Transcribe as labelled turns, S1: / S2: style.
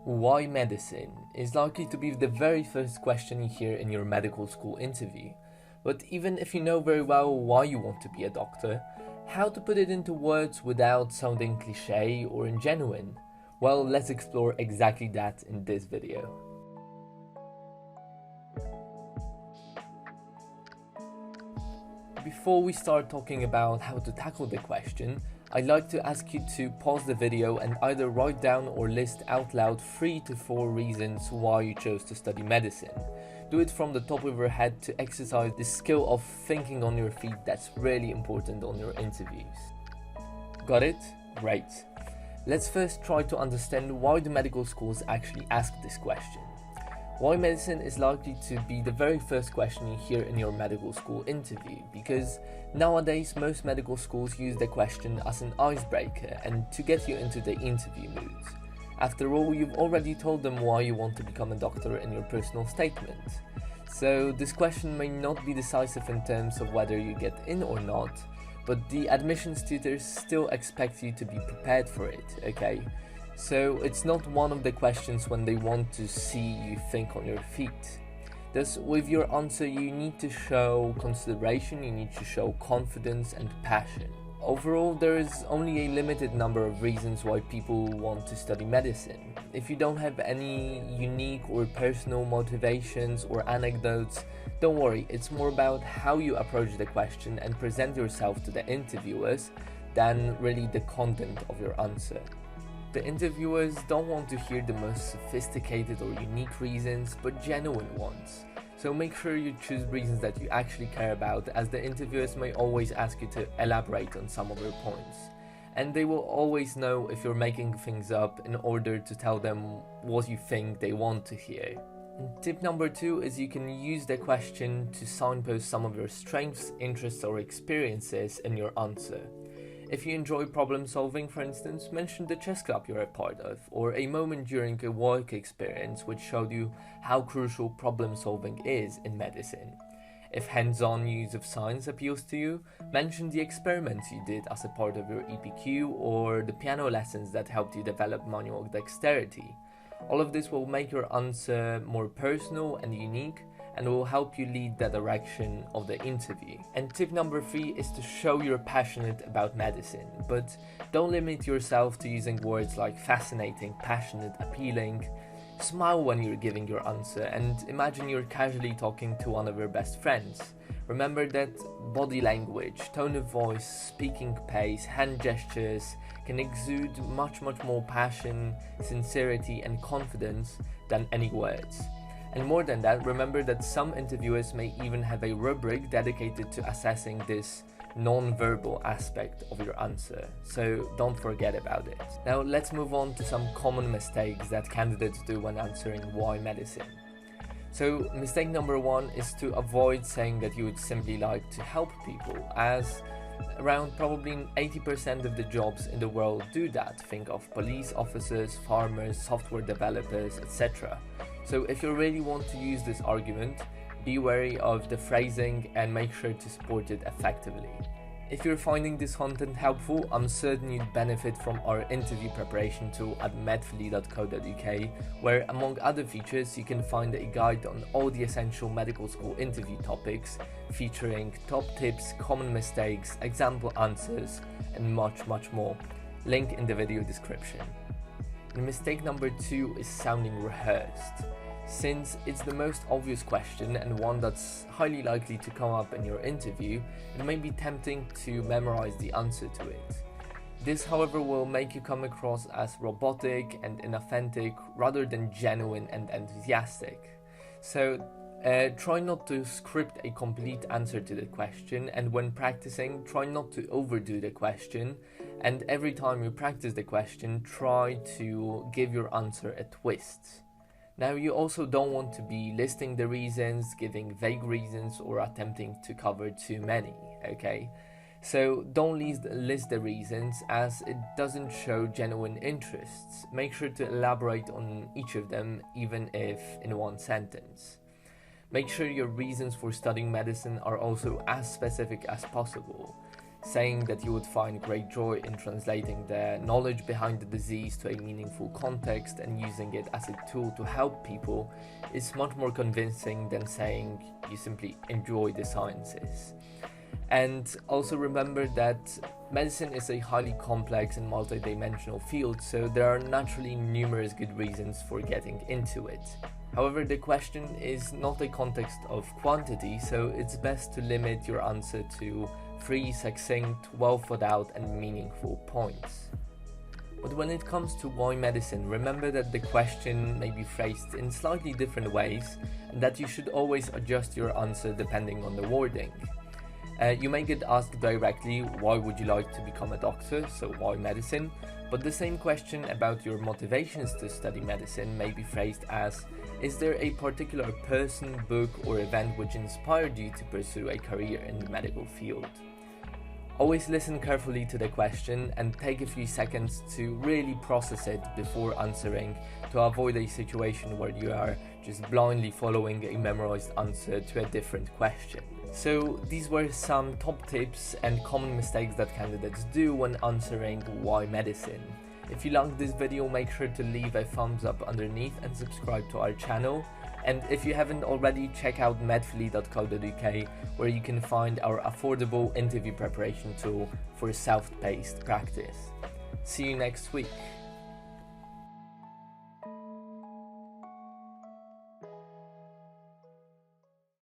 S1: Why medicine is likely to be the very first question you hear in your medical school interview. But even if you know very well why you want to be a doctor, how to put it into words without sounding cliché or ingenuine? Well, let's explore exactly that in this video. Before we start talking about how to tackle the question, I'd like to ask you to pause the video and either write down or list out loud 3 to 4 reasons why you chose to study medicine. Do it from the top of your head to exercise the skill of thinking on your feet that's really important on your interviews. Got it? Great. Let's first try to understand why the medical schools actually ask this question. Why medicine is likely to be the very first question you hear in your medical school interview, because nowadays most medical schools use the question as an icebreaker and to get you into the interview mood. After all, you've already told them why you want to become a doctor in your personal statement. So this question may not be decisive in terms of whether you get in or not, but the admissions tutors still expect you to be prepared for it, okay? So it's not one of the questions when they want to see you think on your feet. Thus, with your answer, you need to show consideration, you need to show confidence and passion. Overall, there is only a limited number of reasons why people want to study medicine. If you don't have any unique or personal motivations or anecdotes, don't worry, it's more about how you approach the question and present yourself to the interviewers than really the content of your answer. The interviewers don't want to hear the most sophisticated or unique reasons, but genuine ones. So make sure you choose reasons that you actually care about, as the interviewers may always ask you to elaborate on some of your points. And they will always know if you're making things up in order to tell them what you think they want to hear. And tip number 2 is you can use the question to signpost some of your strengths, interests or experiences in your answer. If you enjoy problem solving, for instance, mention the chess club you're a part of, or a moment during a work experience which showed you how crucial problem solving is in medicine. If hands-on use of science appeals to you, mention the experiments you did as a part of your EPQ or the piano lessons that helped you develop manual dexterity. All of this will make your answer more personal and unique, and will help you lead the direction of the interview. And tip number 3 is to show you're passionate about medicine, but don't limit yourself to using words like fascinating, passionate, appealing. Smile when you're giving your answer and imagine you're casually talking to one of your best friends. Remember that body language, tone of voice, speaking pace, hand gestures can exude much more passion, sincerity and confidence than any words. And more than that, remember that some interviewers may even have a rubric dedicated to assessing this non-verbal aspect of your answer, so don't forget about it. Now let's move on to some common mistakes that candidates do when answering why medicine. So mistake number 1 is to avoid saying that you would simply like to help people, as around probably 80% of the jobs in the world do that. Think of police officers, farmers, software developers, etc. So if you really want to use this argument, be wary of the phrasing and make sure to support it effectively. If you're finding this content helpful, I'm certain you'd benefit from our interview preparation tool at medfully.co.uk, where among other features you can find a guide on all the essential medical school interview topics, featuring top tips, common mistakes, example answers, and much more. Link in the video description. And mistake number 2 is sounding rehearsed. Since it's the most obvious question and one that's highly likely to come up in your interview, it may be tempting to memorize the answer to it. This, however, will make you come across as robotic and inauthentic rather than genuine and enthusiastic. So try not to script a complete answer to the question, and when practicing, try not to overdo the question, and every time you practice the question, try to give your answer a twist. Now, you also don't want to be listing the reasons, giving vague reasons, or attempting to cover too many, okay? So don't list the reasons, as it doesn't show genuine interests. Make sure to elaborate on each of them, even if in one sentence. Make sure your reasons for studying medicine are also as specific as possible. saying that you would find great joy in translating the knowledge behind the disease to a meaningful context and using it as a tool to help people is much more convincing than saying you simply enjoy the sciences. And also remember that medicine is a highly complex and multidimensional field, so there are naturally numerous good reasons for getting into it. However, the question is not a context of quantity, so it's best to limit your answer to 3 succinct, well thought out and meaningful points. But when it comes to why medicine, remember that the question may be phrased in slightly different ways and that you should always adjust your answer depending on the wording. You may get asked directly, why would you like to become a doctor, so why medicine? But the same question about your motivations to study medicine may be phrased as, is there a particular person, book or event which inspired you to pursue a career in the medical field? Always listen carefully to the question and take a few seconds to really process it before answering, to avoid a situation where you are just blindly following a memorized answer to a different question. So these were some top tips and common mistakes that candidates do when answering why medicine. If you liked this video, make sure to leave a thumbs up underneath and subscribe to our channel. And if you haven't already, check out medfully.co.uk, where you can find our affordable interview preparation tool for self-paced practice. See you next week.